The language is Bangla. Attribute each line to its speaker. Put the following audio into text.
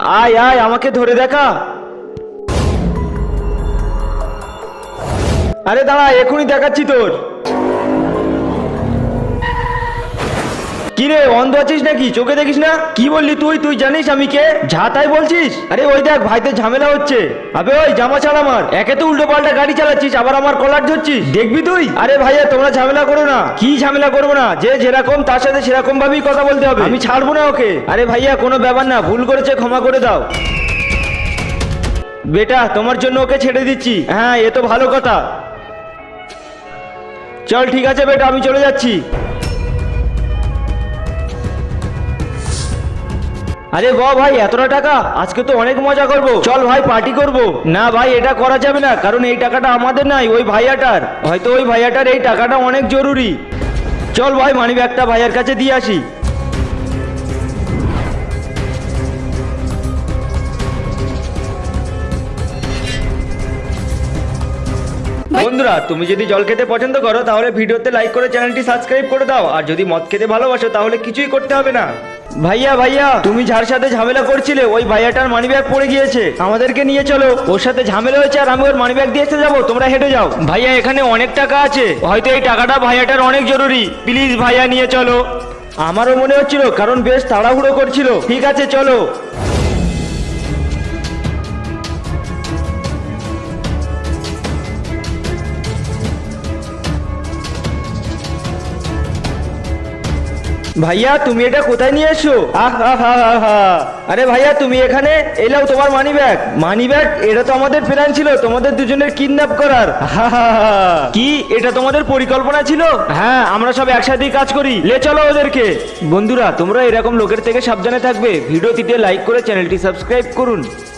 Speaker 1: আয় আয়, আমাকে ধরে দেখা। আরে দাঁড়া, এখনই দেখাচ্ছি তোর। কি রে, অন্ধ আছিস নাকি? চোখে দেখিস না? কি বললি তুই? তুই জানিস আমি কে? যা তাই বলছিস? আরে ওই দেখ, ভাইতে ঝামেলা হচ্ছে। আবে ওই জামা ছাড় আমার। একে তো উল্টো পাল্টা গাড়ি চালাচ্ছিস, আবার আমার কলার ধরছিস, দেখবি তুই? আরে ভাইয়া তোমরা ঝামেলা করো না। কি ঝামেলা করবো না? যে যেরকম তার সাথে সেরকম ভাবেই কথা বলতে হবে, আমি ছাড়বো না ওকে। আরে ভাইয়া কোনো ব্যাপার না, ভুল করেছে, ক্ষমা করে দাও। বেটা তোমার জন্য ওকে ছেড়ে দিচ্ছি। হ্যাঁ এ তো ভালো কথা। চল ঠিক আছে বেটা, আমি চলে যাচ্ছি। আরে বাহ ভাই, এতটা টাকা! আজকে তো অনেক মজা করব, চল ভাই পার্টি করব। না ভাই, এটা করা যাবে না, কারণ এই টাকাটা আমাদের নাই, ওই ভাইয়াটার। হয়তো ওই ভাইয়াটার এই টাকাটা অনেক জরুরি। চল ভাই, মানিব্যাগটা ভাইয়ার কাছে দিয়ে আসি। বন্ধুরা, তুমি যদি জল খেতে পছন্দ করো তাহলে ভিডিওতে লাইক করে চ্যানেলটি সাবস্ক্রাইব করে দাও, আর যদি মদ খেতে ভালোবাসো তাহলে কিছুই করতে হবে না। ভাইয়া ভাইয়া, তুমি যার সাথে ঝামেলা করছিলে ওই ভাইয়াটার মানিব্যাগ পড়ে গিয়েছে, আমাদেরকে নিয়ে চলো। ওর সাথে ঝামেলা হয়েছে আর আমি ওর মানিব্যাগ দিয়ে এসে যাবো, তোমরা হেঁটে যাও। ভাইয়া এখানে অনেক টাকা আছে, হয়তো এই টাকাটা ভাইয়াটার অনেক জরুরি, প্লিজ ভাইয়া নিয়ে চলো। আমারও মনে হচ্ছিল, কারণ বেশ তাড়াহুড়ো করছিল। ঠিক আছে চলো। ভাইয়া তুমি এটা কোথায় নিয়ে এসো? আরে ভাইয়া তুমি এখানে এলাও, তোমার মানি ব্যাগ। Money bag? এটা তো আমাদের প্ল্যান ছিল তোমাদের দুজনের কিডন্যাপ করার। কি এটা তোমাদের পরিকল্পনা ছিল? হ্যাঁ, আমরা সব একসাথেই কাজ করি, লে চলো ওদেরকে। বন্ধুরা তোমরা এরকম লোকের থেকে সাবধানে থাকবে, ভিডিওটিতে লাইক করে চ্যানেলটি সাবস্ক্রাইব করুন।